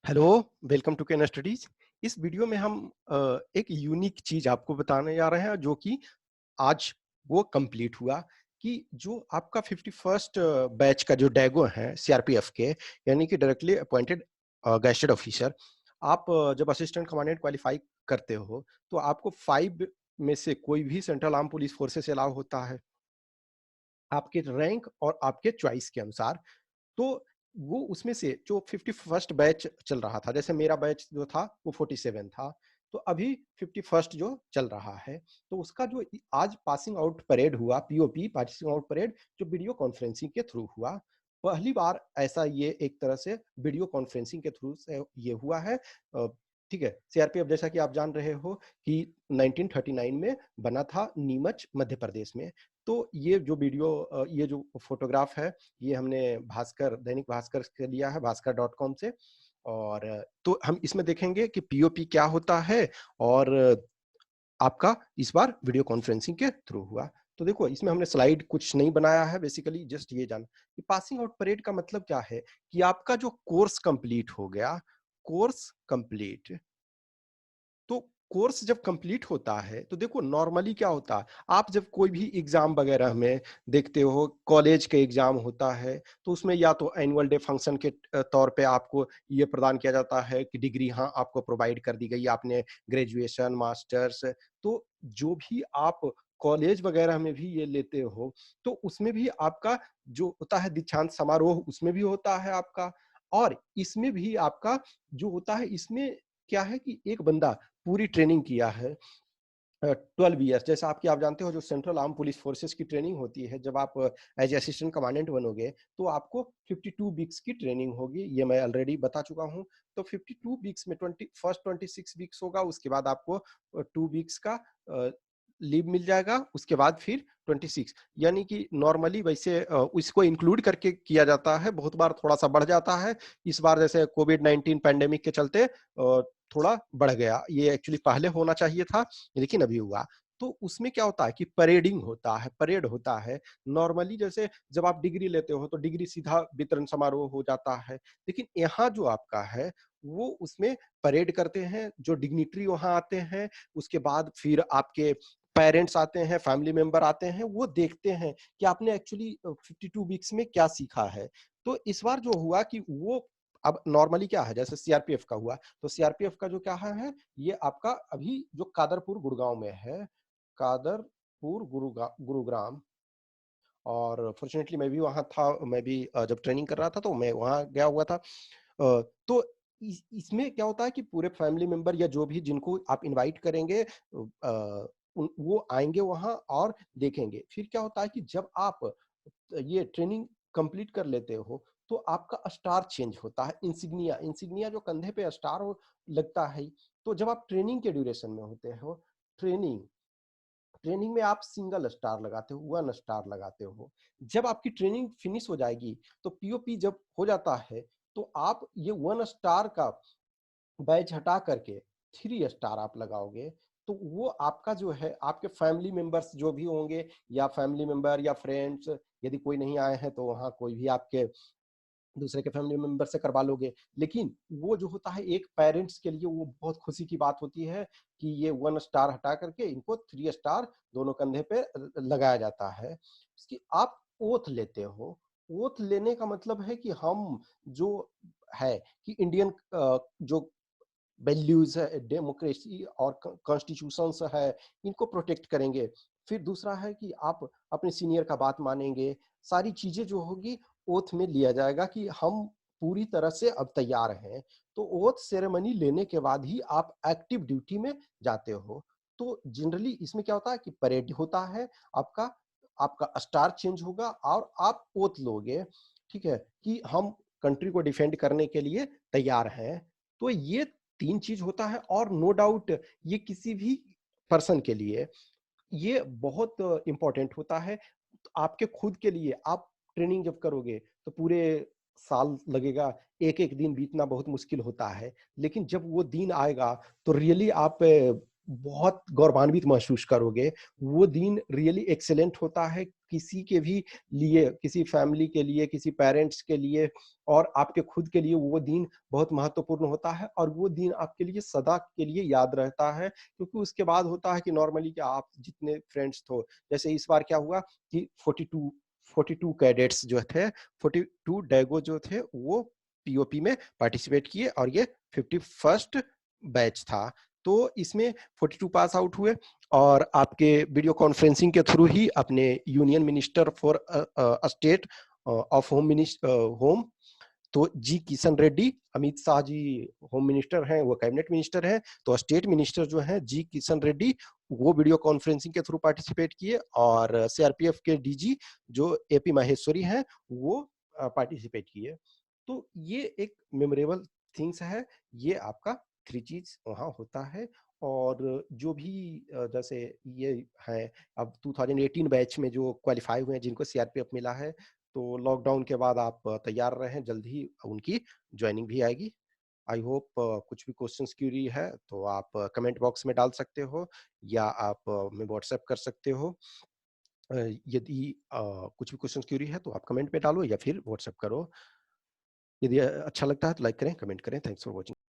Hello, welcome to Ken Studies. इस video में हम एक यूनिक चीज आपको बताने जा रहे हैं जो कि आज वो कंप्लीट हुआ कि जो आपका 51st बैच का जो डैगो है सीआरपीएफ के, यानी कि डायरेक्टली अपॉइंटेड गैजेटेड ऑफिसर। आप जब असिस्टेंट कमांडेंट क्वालिफाई करते हो तो आपको 5 में से कोई भी सेंट्रल आर्म पुलिस फोर्सेस से अलाउ होता है, आपके रैंक और आपके चॉइस के अनुसार। तो वो उसमें से जो 51st बैच चल रहा था, जैसे मेरा बैच जो था वो 47 था, तो अभी 51st जो चल रहा है, तो उसका जो आज पासिंग आउट परेड हुआ, पीओपी पासिंग आउट परेड, जो वीडियो कॉन्फ्रेंसिंग के थ्रू हुआ। पहली बार ऐसा ये एक तरह से वीडियो कॉन्फ्रेंसिंग के थ्रू से ये हुआ है। ठीक है, सीआरपीएफ जैसा कि आप जान रहे हो कि 1939 में बना था नीमच मध्य प्रदेश में। तो ये जो वीडियो ये जो फोटोग्राफ है, ये हमने भास्कर, दैनिक भास्कर से लिया है, भास्कर.com से। और तो हम इसमें देखेंगे कि पीओपी क्या होता है और आपका इस बार वीडियो कॉन्फ्रेंसिंग के थ्रू हुआ। तो देखो, इसमें हमने स्लाइड कुछ नहीं बनाया है, बेसिकली जस्ट ये जान कि पासिंग आउट परेड का मतलब क्या है कि आपका जो कोर्स कंप्लीट हो गया, कोर्स कंप्लीट। तो कोर्स जब कंप्लीट होता है तो देखो नॉर्मली क्या होता है, आप जब कोई भी एग्जाम वगैरह में देखते हो, कॉलेज के एग्जाम होता है, तो उसमें या तो एनुअल डे फंक्शन के तौर पे आपको ये प्रदान किया जाता है कि डिग्री हाँ आपको प्रोवाइड कर दी गई, आपने ग्रेजुएशन मास्टर्स। तो जो भी आप कॉलेज वगैरह में भी ये लेते हो, तो उसमें भी आपका जो होता है दीक्षांत समारोह, उसमें भी होता है आपका। और इसमें भी आपका जो होता है, इसमें क्या है कि एक बंदा पूरी ट्रेनिंग किया है 12 ईयर्स, जैसा आपकी आप जानते हो जो सेंट्रल आर्म पुलिस फोर्सेस की ट्रेनिंग होती है, जब आप एज असिस्टेंट कमांडेंट बनोगे तो आपको 52 वीक्स की ट्रेनिंग होगी, ये मैं ऑलरेडी बता चुका हूं। तो 52 वीक्स में 26 वीक्स होगा, उसके बाद आपको 2 वीक्स का लीव मिल जाएगा, उसके बाद फिर 26, यानी कि नॉर्मली वैसे इसको इंक्लूड करके किया जाता है, बहुत बार थोड़ा सा बढ़ जाता है। इस बार जैसे कोविड-19 पैंडेमिक के चलते थोड़ा बढ़ गया, ये एक्चुअली पहले होना चाहिए था लेकिन अभी हुआ। तो उसमें क्या होता है कि परेडिंग होता है, परेड होता है। नॉर्मली जैसे जब आप डिग्री लेते हो तो डिग्री सीधा वितरण समारोह हो जाता है, लेकिन यहाँ जो आपका है वो उसमें परेड करते हैं, जो डिग्निटरी वहां आते हैं, उसके बाद फिर आपके पेरेंट्स आते हैं, फैमिली मेंबर आते हैं, वो देखते हैं कि आपने एक्चुअली 52 वीक्स में क्या सीखा है। तो इस बार जो हुआ कि वो अब नॉर्मली क्या है, जैसे सीआरपीएफ का हुआ, तो सीआरपीएफ का जो क्या है, ये आपका अभी जो कादरपुर गुड़गांव में है, कादरपुर गुरुग्राम। और फॉर्चुनेटली मैं भी वहां था, मैं भी जब ट्रेनिंग कर रहा था तो मैं वहां गया हुआ था। तो इसमें क्या होता है कि पूरे फैमिली मेंबर या जो भी जिनको आप इनवाइट करेंगे, वो आएंगे वहां और देखेंगे। फिर क्या होता है कि जब आप ये ट्रेनिंग कंप्लीट कर लेते हो तो आपका स्टार चेंज होता है, इंसिग्निया, इंसिग्निया जो कंधे पे स्टार लगता है। तो जब आप ट्रेनिंग के ड्यूरेशन में होते हो, ट्रेनिंग ट्रेनिंग में आप सिंगल स्टार लगाते हो, 1 स्टार लगाते हो। जब आपकी ट्रेनिंग फिनिश हो जाएगी तो पीओपी जब हो जाता है तो आप ये 1 स्टार का बैच हटा करके 3 स्टार आप लगाओगे। तो वो आपका जो है, आपके फैमिली मेंबर्स जो भी होंगे, या फैमिली मेंबर या फ्रेंड्स, यदि कोई नहीं आए हैं तो वहाँ कोई भी आपके दूसरे के फैमिली मेंबर से करवा लोगे। लेकिन वो जो होता है एक पेरेंट्स के लिए वो बहुत खुशी की बात होती है कि ये 1 स्टार हटा करके इनको 3 स्टार दोनों कंधे पे लगाया जाता है। इसकी आप ओथ लेते हो। ओथ लेने का मतलब है कि हम जो है कि इंडियन जो वैल्यूज है, डेमोक्रेसी और कॉन्स्टिट्यूशंस है, इनको प्रोटेक्ट करेंगे। फिर दूसरा है कि आप अपने सीनियर का बात मानेंगे। सारी चीजें जो होगी ओथ में लिया जाएगा कि हम पूरी तरह से अब तैयार हैं। तो ओथ सेरेमनी लेने के बाद ही आप एक्टिव ड्यूटी में जाते हो। तो जनरली इसमें क्या होता है कि परेड होता है, आपका आपका स्टार चेंज होगा और आप ओथ लोगे, ठीक है, कि हम कंट्री को डिफेंड करने के लिए तैयार हैं। तो ये 3 चीज होता है, और नो डाउट ये किसी भी पर्सन के लिए ये बहुत इंपॉर्टेंट होता है। तो आपके खुद के लिए आप ट्रेनिंग जब करोगे तो पूरे साल लगेगा, एक एक दिन बीतना बहुत मुश्किल होता है, लेकिन जब वो दिन आएगा तो रियली आप बहुत गौरवान्वित महसूस करोगे। वो दिन रियली एक्सीलेंट होता है किसी के भी लिए, किसी फैमिली के लिए, किसी पेरेंट्स के लिए और आपके खुद के लिए वो दिन बहुत महत्वपूर्ण होता है और वो दिन आपके लिए सदा के लिए याद रहता है, क्योंकि उसके बाद होता है कि नॉर्मली क्या आप जितने फ्रेंड्स हो, जैसे इस बार क्या हुआ कि 42 कैडेट्स जो थे, 42 डैगो जो थे वो पीओपी में पार्टिसिपेट किए और ये 51st बैच था। तो इसमें 42 पास आउट हुए और आपके वीडियो कॉन्फ्रेंसिंग के थ्रू ही अपने union minister for state of home, तो जी किशन रेड्डी, अमित शाह जी होम मिनिस्टर हैं, वो कैबिनेट मिनिस्टर हैं, तो स्टेट मिनिस्टर जो हैं जी किशन रेड्डी, वो वीडियो कॉन्फ्रेंसिंग के थ्रू पार्टिसिपेट किए और सीआरपीएफ के डीजी जो एपी माहेश्वरी हैं, वो पार्टिसिपेट किए। तो ये एक मेमोरेबल थिंग्स है, ये आपका 3 चीज़ वहाँ होता है और जो भी जैसे ये है, अब 2018 बैच में जो क्वालीफाई हुए हैं, जिनको सीआरपीएफ मिला है, तो लॉकडाउन के बाद आप तैयार रहें, जल्द ही उनकी जॉइनिंग भी आएगी। आई होप कुछ भी क्वेश्चंस क्यूरी है तो आप कमेंट बॉक्स में डाल सकते हो या आप हमें व्हाट्सएप कर सकते हो। यदि कुछ भी क्वेश्चंस क्यूरी है तो आप कमेंट में डालो या फिर व्हाट्सएप करो। यदि अच्छा लगता है तो लाइक करें, कमेंट करें। Thanks for watching.